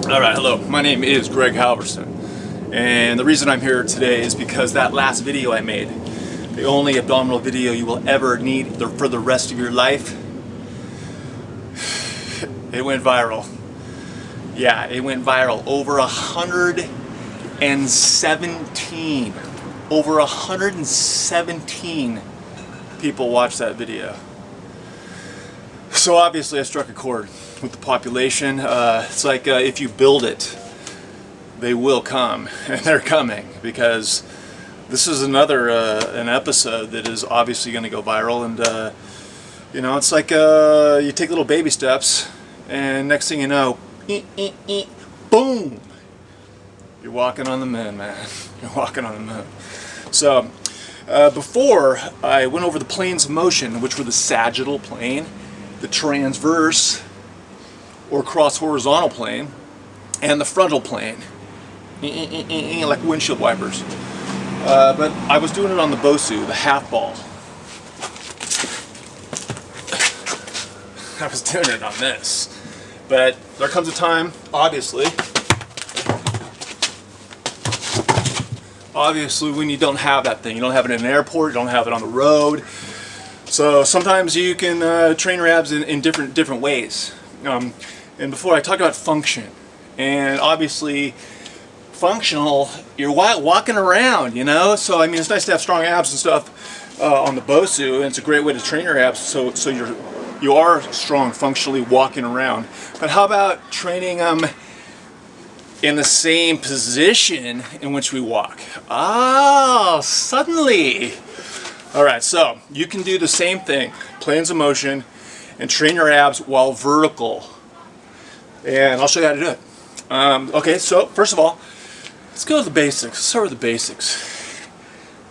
Alright, hello, my name is Greg Halverson, and the reason I'm here today is because that last video I made, the only abdominal video you will ever need for the rest of your life, it went viral. Yeah, it went viral. Over 117 people watched that video. So obviously I struck a chord with the population. It's like if you build it, they will come, and they're coming, because this is another an episode that is obviously going to go viral. And you know, it's like you take little baby steps, and next thing you know, boom, you're walking on the moon, man. You're walking on the moon. So before I went over the planes of motion, which were the sagittal plane, the transverse or cross horizontal plane, and the frontal plane, like windshield wipers. But I was doing it on the Bosu, the half ball. I was doing it on this. But there comes a time, obviously, when you don't have that thing. You don't have it in an airport, you don't have it on the road. So sometimes you can train your abs in different ways. And before I talked about function, and obviously functional, you're walking around, you know. So I mean, it's nice to have strong abs and stuff on the Bosu, and it's a great way to train your abs. So you are strong functionally walking around. But how about training them in the same position in which we walk? Ah, suddenly. All right, so you can do the same thing, planes of motion, and train your abs while vertical. And I'll show you how to do it. Okay, so first of all, let's go to the basics. Let's start with the basics.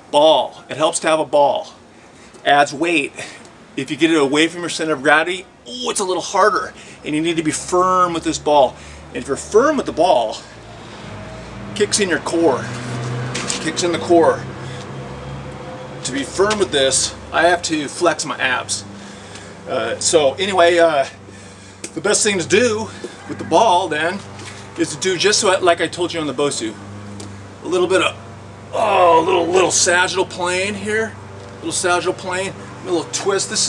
Ball. It helps to have a ball. Adds weight. If you get it away from your center of gravity, oh, it's a little harder. And you need to be firm with this ball. And if you're firm with the ball, kicks in your core. Kicks in the core. To be firm with this, I have to flex my abs. So anyway, the best thing to do with the ball then is to do just like I told you on the Bosu. A little bit of, little sagittal plane here. Little sagittal plane, a little twist. This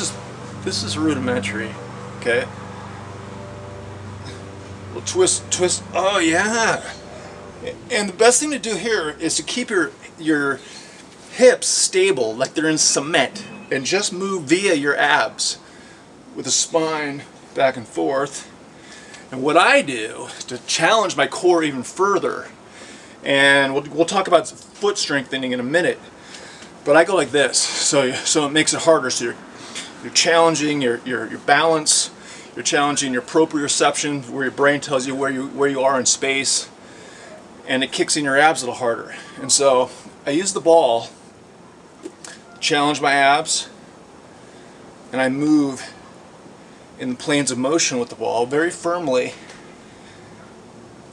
is rudimentary, okay? A little twist, oh yeah. And the best thing to do here is to keep your hips stable, like they're in cement, and just move via your abs with the spine back and forth. And what I do to challenge my core even further, and we'll talk about foot strengthening in a minute, but I go like this, so it makes it harder. So you're challenging your balance, you're challenging your proprioception, where your brain tells you where you are in space, and it kicks in your abs a little harder. And so I use the ball, challenge my abs, and I move in the planes of motion with the ball very firmly.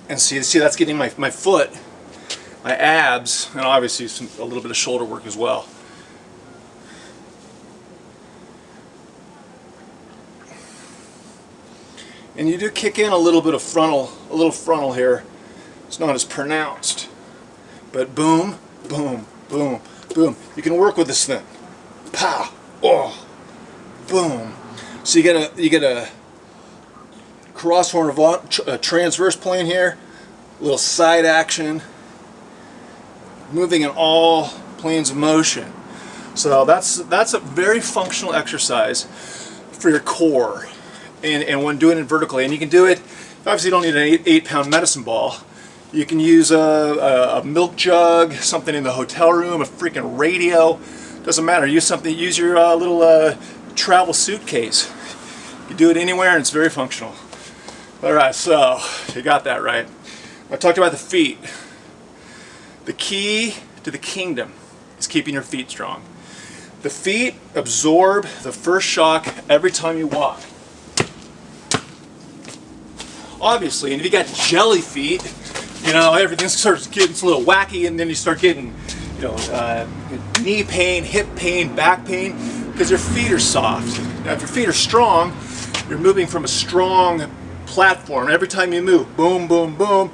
And see that's getting my foot, my abs, and obviously a little bit of shoulder work as well. And you do kick in a little bit of frontal here. It's not as pronounced, but boom, boom, boom, boom. You can work with this thing. Pow, oh, boom. So you get a cross horizontal, transverse plane here, a little side action, moving in all planes of motion. So that's a very functional exercise for your core, and when doing it vertically. And you can do it. Obviously, you don't need an 8-pound medicine ball. You can use a milk jug, something in the hotel room, a freaking radio. Doesn't matter. Use something. Use your little travel suitcase. You do it anywhere, and it's very functional. All right, so you got that right. I talked about the feet. The key to the kingdom is keeping your feet strong. The feet absorb the first shock every time you walk. Obviously, and if you got jelly feet, you know, everything starts getting a little wacky, and then you start getting, you know, knee pain, hip pain, back pain, because your feet are soft. Now, if your feet are strong, you're moving from a strong platform. Every time you move, boom, boom, boom,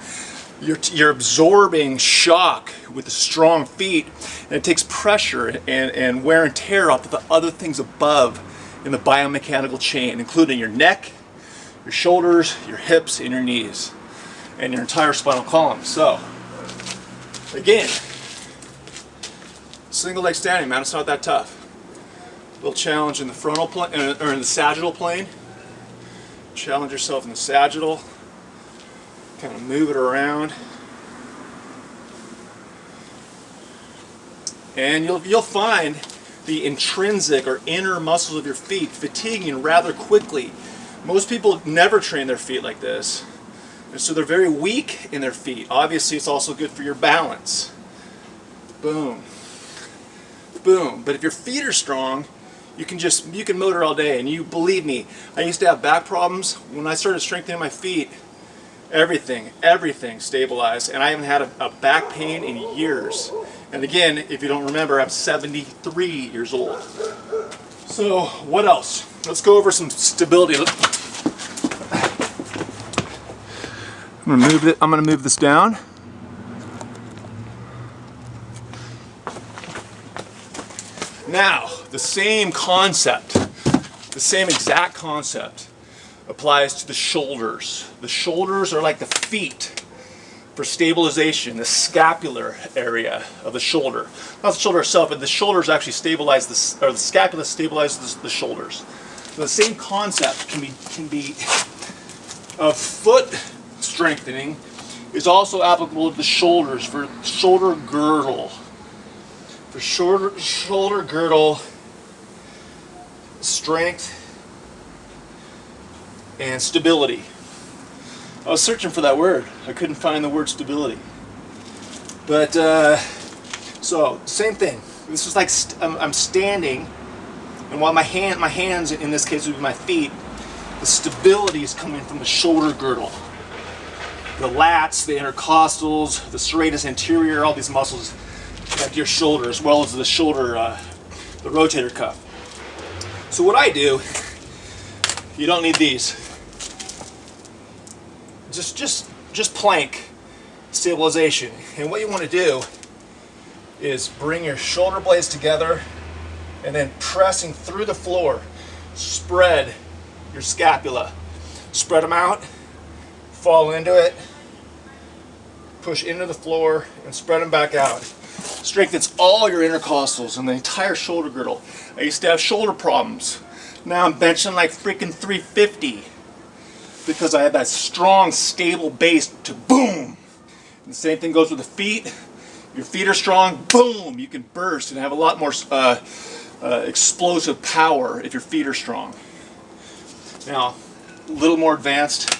you're absorbing shock with the strong feet, and it takes pressure and wear and tear off of the other things above in the biomechanical chain, including your neck, your shoulders, your hips, and your knees, and your entire spinal column. So, again, single leg standing, man, it's not that tough. A little challenge in the frontal plane, or in the sagittal plane. Challenge yourself in the sagittal. Kind of move it around. And you'll find the intrinsic or inner muscles of your feet fatiguing rather quickly. Most people never train their feet like this, and so they're very weak in their feet. Obviously, it's also good for your balance. Boom, boom. But if your feet are strong, you can motor all day. And you believe me, I used to have back problems. When I started strengthening my feet, everything stabilized, and I haven't had a back pain in years. And again, if you don't remember, I'm 73 years old. So what else? Let's go over some stability. I'm gonna move this down. Now, the same concept, the same exact concept applies to the shoulders. The shoulders are like the feet for stabilization, the scapular area of the shoulder. Not the shoulder itself, but the shoulders actually stabilize the scapula stabilizes the shoulders. So the same concept can be of foot strengthening is also applicable to the shoulders for shoulder girdle. For shoulder girdle strength and stability. I was searching for that word. I couldn't find the word stability. But so same thing. This is like I'm standing, and while my hands in this case would be my feet, the stability is coming from the shoulder girdle. The lats, the intercostals, the serratus anterior, all these muscles connect your shoulder, as well as the shoulder, the rotator cuff. So what I do, you don't need these. Just plank stabilization. And what you want to do is bring your shoulder blades together, and then pressing through the floor, spread your scapula. Spread them out, fall into it, push into the floor, and spread them back out. Strengthens all your intercostals and the entire shoulder girdle. I used to have shoulder problems. Now I'm benching like freaking 350 because I have that strong, stable base to boom. And the same thing goes with the feet. Your feet are strong, boom, you can burst and have a lot more explosive power if your feet are strong. Now, a little more advanced.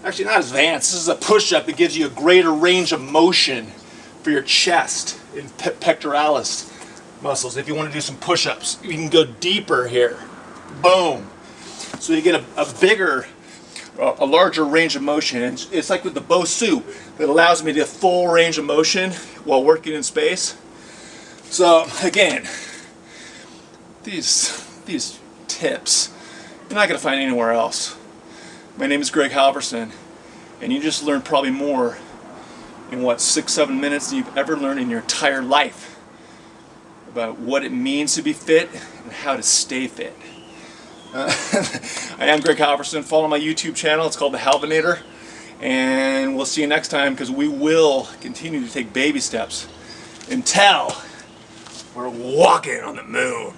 Actually, not as advanced. This is a push-up that gives you a greater range of motion for your chest and pectoralis muscles. If you want to do some push-ups, you can go deeper here. Boom. So you get a larger range of motion. And it's like with the Bosu that allows me to full range of motion while working in space. So again, these tips you're not going to find anywhere else. My name is Greg Halverson, and you just learned probably more in 6-7 minutes than you've ever learned in your entire life about what it means to be fit and how to stay fit. I am Greg Halverson. Follow my YouTube channel. It's called the Halvinator, and we'll see you next time, because we will continue to take baby steps until we're walking on the moon.